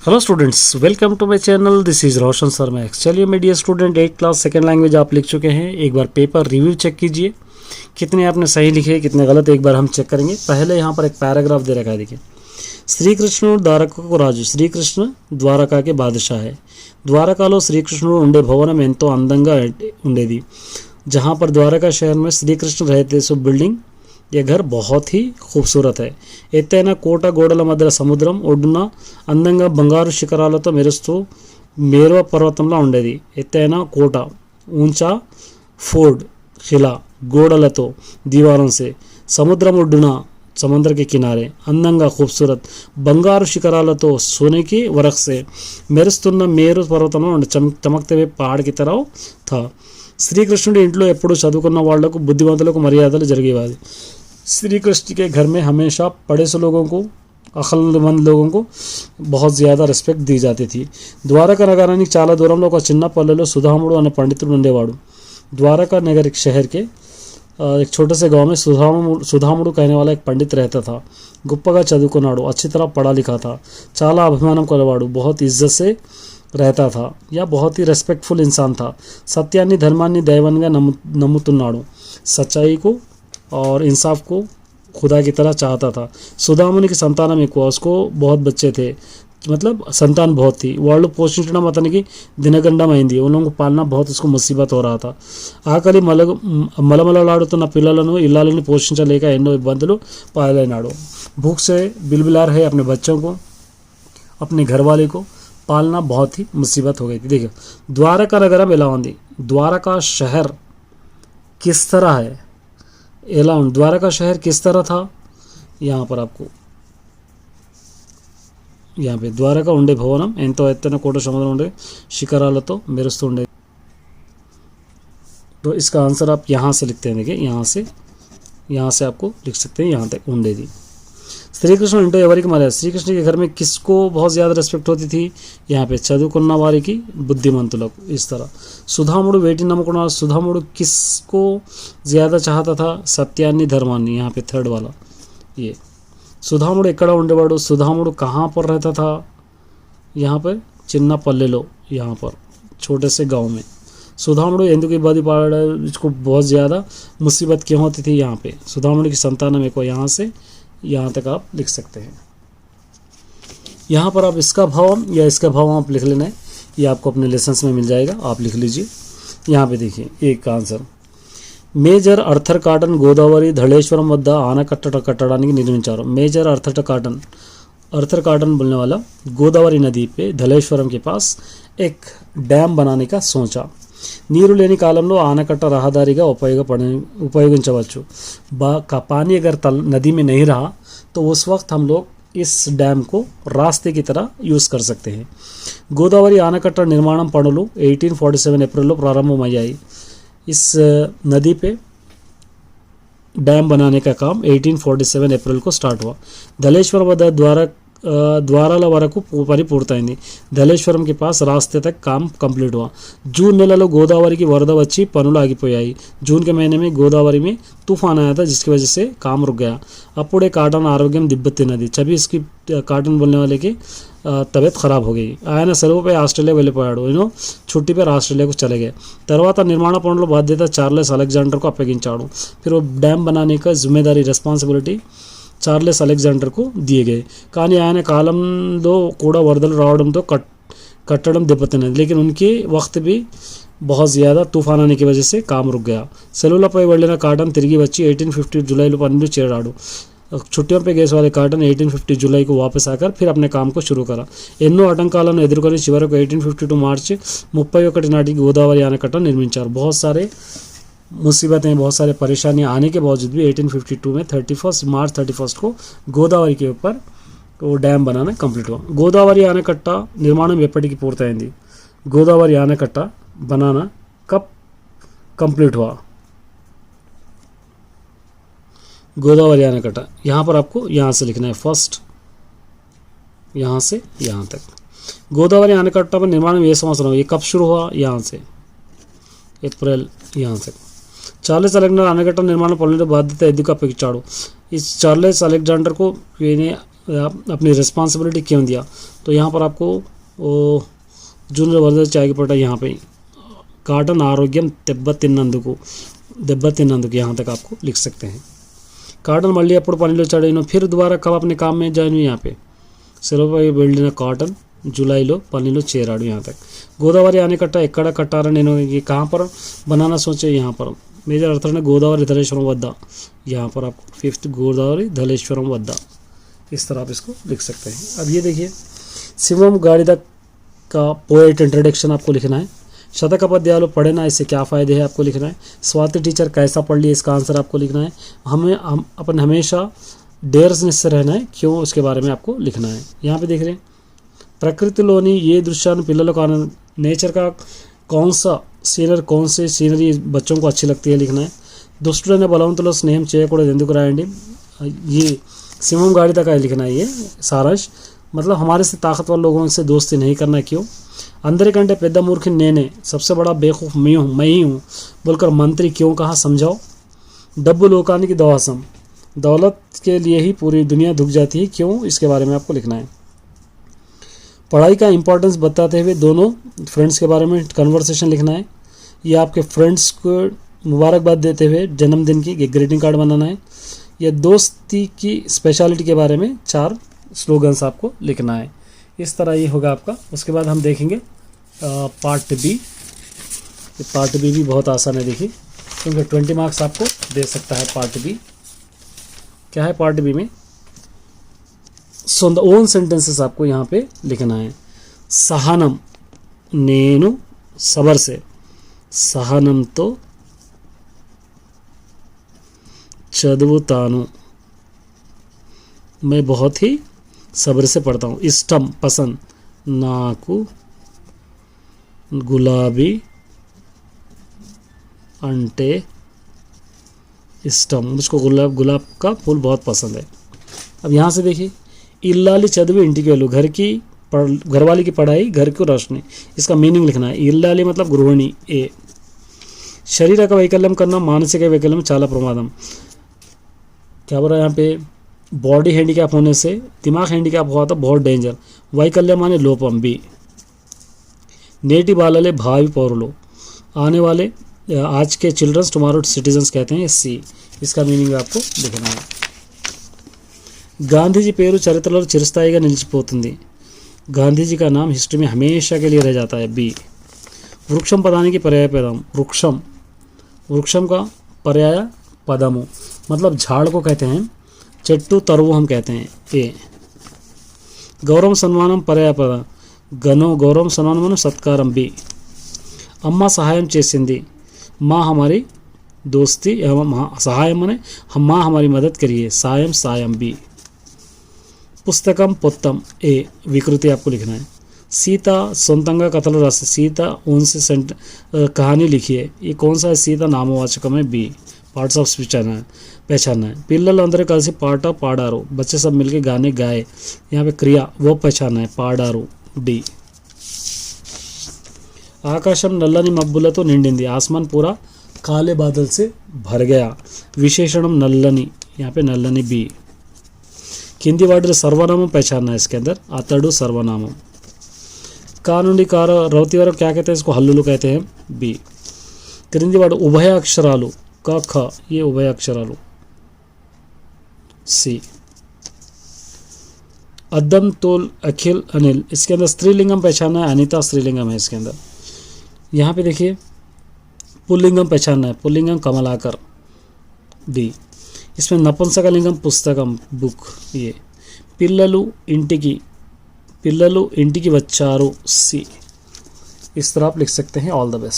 Hello students, welcome to my channel. This is Roshan Sharma. चलिए media student 8 class second language आप लिख चुके हैं। एक बार पेपर रिव्यू चेक कीजिए, कितने आपने सही लिखे कितने गलत, एक बार हम चेक करेंगे। पहले यहाँ पर एक पैराग्राफ दे रखा है, देखिए। श्रीकृष्ण द्वारका को राजु। श्रीकृष्ण द्वारका के बादशाह है। ద్వారకాలో శ్రీకృష్ణుడు ఉండే భవనం ఎంతో అందంగా ఉండేది। जहाँ पर द्वारका शहर में श्री कृष्ण रहते सो बिल्डिंग, यह घर बहुत ही खूबसूरत है। ఎత్తైన కోట గోడల మధ్య సముద్రం ఒడ్డున అందంగా బంగారు శిఖరాలతో మెరుస్తూ మేరువ పర్వతంలా ఉండేది। ఎత్తైన కోట, ऊंचा फोर्ट किला గోడలతో दीवारों से, समुद्रम ఒడ్డున समुद्र के किनारे अंदंगा खूबसूरत बंगारू शिखरालतो सोने की वरख से మెరుస్తున్న మేరు పర్వతంలో చమక్తే हुए पहाड़ की तरह था। శ్రీకృష్ణుడి ఇంట్లో ఎప్పుడు చదువుకున్న వాళ్లకు బుద్ధిమంతులకు మర్యాదలు జరిగేవాది। श्रीकृष्ण के घर में हमेशा पढ़े से लोगों को, అకల్మంద్ लोगों को बहुत ज़्यादा రెస్పెక్ట్ दी जाती थी। ద్వారకా నగరానికి చాలా దూరంలో ఒక చిన్న పల్లెలో సుధాముడు అనే పండితుడు ఉండేవాడు। ద్వారకా नगर शहर के एक छोटे से गांव में सुधामुడు कहने वाला एक पंडित रहता था। గొప్పగా చదువుకున్నాడు, अच्छी तरह पढ़ा लिखा था, చాలా అభిమానం కలవాడు, बहुत इज्जत से रहता था या बहुत ही రెస్పెక్ట్ఫుల్ इंसान था। సత్యాన్ని ధర్మాన్ని దైవంగా నమ్ముతున్నాడు, सच्चाई को और इंसाफ को खुदा की तरह चाहता था। సుధాముని की సంతానం ఎక్కువ, उसको बहुत बच्चे थे, मतलब संतान बहुत थी। వాళ్ళు పోషించడం అతనికి దినగండమైంది। उन लोगों को पालना बहुत उसको मुसीबत हो रहा था। ఆకలి మలమలలాడుతున్న పిల్లలను ఇల్లాలని పోషించలేక ఎన్నో ఇబ్బందులు పాలైనాడు। भूख से बिलबिला रहे अपने बच्चों को, अपने घरवाले को पालना बहुत ही मुसीबत हो गई थी। देखिए, ద్వారకా నగరం ఎలా ఉంది, ద్వారకా शहर किस तरह है, ఎలా ఉంది, ద్వారకా शहर किस तरह था। यहाँ पर आपको यहाँ पे ద్వారకా ఉండే భవనం ఎంతో ఎత్తైన కోట సముద్రం ఉండే శిఖరాలతో మెరుస్తూ ఉండే। तो इसका आंसर आप यहाँ से लिखते हैं। देखिए, यहाँ से आपको लिख सकते हैं, यहाँ तक ఉండేది। శ్రీకృష్ణ ఇంటో ఎవరికి మర్యాద, శ్రీకృష్ణ के घर में किसको बहुत ज़्यादा రెస్పెక్ట్ होती थी, यहाँ पे చదువుకున్న వారికి, బుద్ధిమంతులకు। इस तरह సుధాముడు వేటిని నమ్ముకున్నాడు, సుధాముడు किसको ज़्यादा चाहता था, సత్యాన్ని ధర్మాన్ని। यहाँ पे थर्ड वाला ये సుధాముడు ఎక్కడ ఉండేవాడు, సుధాముడు कहाँ पर रहता था, यहाँ पर చిన్న పల్లెలో, यहाँ पर छोटे से गांव में। సుధాముడు ఎందుకు ఇబ్బంది పడాడు, इसको बहुत ज़्यादा मुसीबत क्यों होती थी, यहाँ पे సుధాముడు की संतान में को यहाँ से यहाँ तक आप लिख सकते हैं। यहाँ पर आप इसका भाव या इसका भाव आप लिख लेना है, ये आपको अपने लेसन्स में मिल जाएगा, आप लिख लीजिए। यहाँ पे देखिए एक answer, major Arthur Cotton Godavari Dhaleswaram వద్ద ఆనకట్ట కట్టడానికి నిర్మించారు। మేజర్ अर्थर काटन बोलने वाला गोदावरी नदी पे धलेश्वरम के पास एक डैम बनाने का सोचा। నీరు లేని కాలంలో ఆనకట్ట రహదారిగా ఉపయోగించవచ్చు। पानी अगर नदी में नहीं रहा तो उस वक्त हम लोग इस डैम को रास्ते की तरह यूज़ कर सकते हैं। గోదావరి ఆనకట్ట నిర్మాణం పనులు 1847 अप्रैल ప్రారంభమయ్యాయి। इस नदी पे डैम बनाने का काम 1847 अप्रैल को स्टार्ट हुआ। धलेश्वर वद्द ద్వారాల వరకు పని పూర్తయింది। ధలేశ్వరం के पास रास्ते तक काम कंप्लीट हुआ। जून నెలలో గోదావరికి వరద వచ్చి పనులు ఆగిపోయాయి। जून के महीने में गोदावरी में तूफान आया था, जिसकी वजह से काम रुक गया। అప్పుడే కాటన్ ఆరోగ్యం దెబ్బతిన్నది। तभी इसकी काटन बोलने वाले की तबीयत ख़राब हो गई। ఆయన సెలవుపై ఆస్ట్రేలియా వెళ్ళిపోయాడు। छुट्टी पर ఆస్ట్రేలియా को चले गए। తర్వాత నిర్మాణ పనుల బాధ్యత చార్లెస్ అలెగ్జాండర్ को అప్పగించాడు। फिर वो डैम बनाने का जिम्मेदारी రెస్పాన్సిబిలిటీ చార్లెస్ అలెగ్జాండర్ को दिए गए। కానీ ఆయన కాలంలో కూడా వరదలు రావడంతో కట్టడం దెబ్బతిన్నది। लेकिन उनके वक्त भी बहुत ज़्यादा तूफान आने की वजह से काम रुक गया। సెలవులపై వెళ్ళిన కాటన్ తిరిగి వచ్చి 1850 जुलाई పనులు చేరాడు। छुट्टियों पे गए वाले काटन 1850 जुलाई को वापस आकर फिर अपने काम को शुरू करा। ఎన్నో ఆటంకాలను ఎదుర్కొని చివరకు 1852 మార్చి 31 నాటికి గోదావరి ఆనకట్ట నిర్మించారు। बहुत सारे मुसीबतें, बहुत सारे परेशानियां आने के बावजूद भी 1852 में 31 मार्च 31 को गोदावरी के ऊपर वो डैम बनाना कंप्लीट हुआ। గోదావరి ఆనకట్ట నిర్మాణం ఎప్పటికి పూర్తయింది, గోదావరి ఆనకట్ట बनाना कब कंप्लीट हुआ। गोदावरी आनकट्टा यहाँ पर आपको यहाँ से लिखना है, फर्स्ट यहाँ से यहाँ तक। गोदावरी आनकट्टा पर निर्माण ये संवत्सరం, ये कब शुरू हुआ, यहाँ से अप्रैल यहाँ से। चार्लेस अलेक्जेंडर आनकट्टा निर्माण पనుల బాధ్యత ఎందుకు అప్పగించాడు। इस चार्लेस अलेक्जेंडर को अपनी रिस्पॉन्सिबिलिटी क्यों दिया। तो यहाँ पर आपको जूनियर वर्ग चाय की पटा यहाँ पे काटन आरोग्यम दెబ్బతిన్నందుకు यहाँ तक आपको लिख सकते हैं। కాటన్ మళ్ళీ ఎప్పుడు పనిలో చడైన फिर दोबारा कब अपने काम में ज्वाइन हुई यहाँ पे సెలవుపై వెళ్ళిన కాటన్ जुलाई పనిలో చేరాడు यहाँ तक। गोदावरी ఆనకట్ట ఎక్కడ కట్టారని నేను ये कहाँ पर बनाना सोचे यहाँ पर मेजर अर्थ है गोदावरी धलेश्वरम वद्दा यहाँ पर आपको 5th गोदावरी धलेश्वरम वद्दा इस तरह आप इसको लिख सकते हैं। अब ये देखिए शिवम गाड़िदा का पोएट इंट्रोडक्शन आपको लिखना है। शतक पद्याలు पढ़े ना इससे क्या फ़ायदे हैं आपको लिखना है। स्वाति टीचर कैसा पढ़ लिया इसका आंसर आपको लिखना है। हम अपन हमेशा डेयर्सनेस से रहना है क्यों उसके बारे में आपको लिखना है। यहाँ पे देख रहे हैं प्रकृतिलोनी ये दृश्याన్ని పిల్లలకు नेचर का कौन सा सीनर कौन से सीनरी बच्चों को अच्छी लगती है लिखना है। దుష్టులైన బలవంతుల స్నేహం చేయకూడదు ఎందుకు రాయండి। ये सिमम गाड़िदा का लिखना है। ये सारांश मतलब हमारे से ताकतवर लोगों से दोस्ती नहीं करना क्यों। అందరికంటే పెద్ద మూర్ఖి నేనే सबसे बड़ा बेवकूफ़ मैं ही हूँ बोलकर मंत्री क्यों कहा समझाओ। डब्बू लोकानिकी दवासम दौलत के लिए ही पूरी दुनिया धुक जाती है क्यों इसके बारे में आपको लिखना है। पढ़ाई का इंपॉर्टेंस बताते हुए दोनों फ्रेंड्स के बारे में कन्वर्सेशन लिखना है। ये आपके फ्रेंड्स को मुबारकबाद देते हुए जन्मदिन की ग्रीटिंग कार्ड बनाना है। यह दोस्ती की स्पेशलिटी के बारे में 4 स्लोगन्स आपको लिखना है। इस तरह ये होगा आपका। उसके बाद हम देखेंगे पार्ट बी। पार्ट बी भी बहुत आसान है देखिए क्योंकि 20 मार्क्स आपको दे सकता है। पार्ट बी क्या है। पार्ट बी में ओन सेंटेंसेस आपको यहाँ पे लिखना है। सहनम नेनु सबर से सहनम तो చదువుతాను मैं बहुत ही सब्र से पढ़ता हूँ। इष्टम पसंद नाकु गुलाबी अंटे इष्टम मुझको गुलाब का फूल बहुत पसंद है। अब यहाँ से देखिए इल्लाली चदवी इंटिकी वेलू घरवाली की पढ़ाई घर की रोशनी इसका मीनिंग लिखना है। इल्लाली मतलब गृहिणी ए। शरीरक वैकल्यम करना मानसिक वैकल्यम चाला प्रमादम क्या बोल रहा है यहाँ पे बॉडी हैंडीकैप होने से दिमाग हैंडीकैप हुआ तो बहुत डेंजर। वैकल्यम माने लोपम बी। नेटी बालले भावी पौरुलो आने वाले आज के चिल्ड्रंस टुमारो सिटीजन्स कहते हैं सी। इसका मीनिंग आपको लिखना है। गांधीजी पेरू चरित्रలో చిరస్థాయిగా నిలిచిపోతుంది। गांधीजी का नाम हिस्ट्री में हमेशा के लिए रह जाता है बी। वृक्षम पदानी की पर्याय पदम वृक्षम का पर्याय पदमु मतलब झाड़ को कहते हैं। చెట్టు తరువు हम कहते हैं ए। गौरव सम्मानम पर्याय पद गौरव सम्मानम सत्कारम बी। अम्मा सहायम చేసింది माँ हमारी दोस्ती सहायम माने माँ हमारी मदद करिए सायम बी। पुस्तकम పొత్తం ए विकृति आपको लिखना है। सीता సొంతంగా కథలు రాసి सीता उनसे कहानी लिखिए ये कौन सा है। सीता नामवाचकम है बी। पार्ट्स ऑफ स्पीच पहचानना है। पिल्लल अंदर కలిసి పాట పాడారు बच्चे सब मिलके गाने गाए यहाँ पे क्रिया वो पहचानना है పాడారు डी। आकाशम नल्లని మబ్బులతో నిండింది आसमान पूरा काले बादल से भर गया विशेषणम नल्లని यहाँ पे नल्లని बी। కింది వాటిలో सर्वनामम पहचानना है इसके अंदर अतड़ु सर्वनामम। का నుండి कार रवती वరకు क्या कहते हैं इसको हल्लुलु कहते हैं बी। क्రింది వాడు उभय अक्षरालु का ख ये उभय अक्षरालु सी। अदम तोल अखिल अनिल इसके अंदर स्त्रीलिंगम पहचानना है अनिता स्त्रीलिंगम है इसके अंदर। यहाँ पे देखिए पुल्लिंगम पहचानना है पुल्लिंगम कमलाकर डी। इसमें नपुंसकलिंगम पुस्तकम बुक ये। पिल्ललु इंटिकी वच्चारू सी। इस तरह आप लिख सकते हैं। All the best.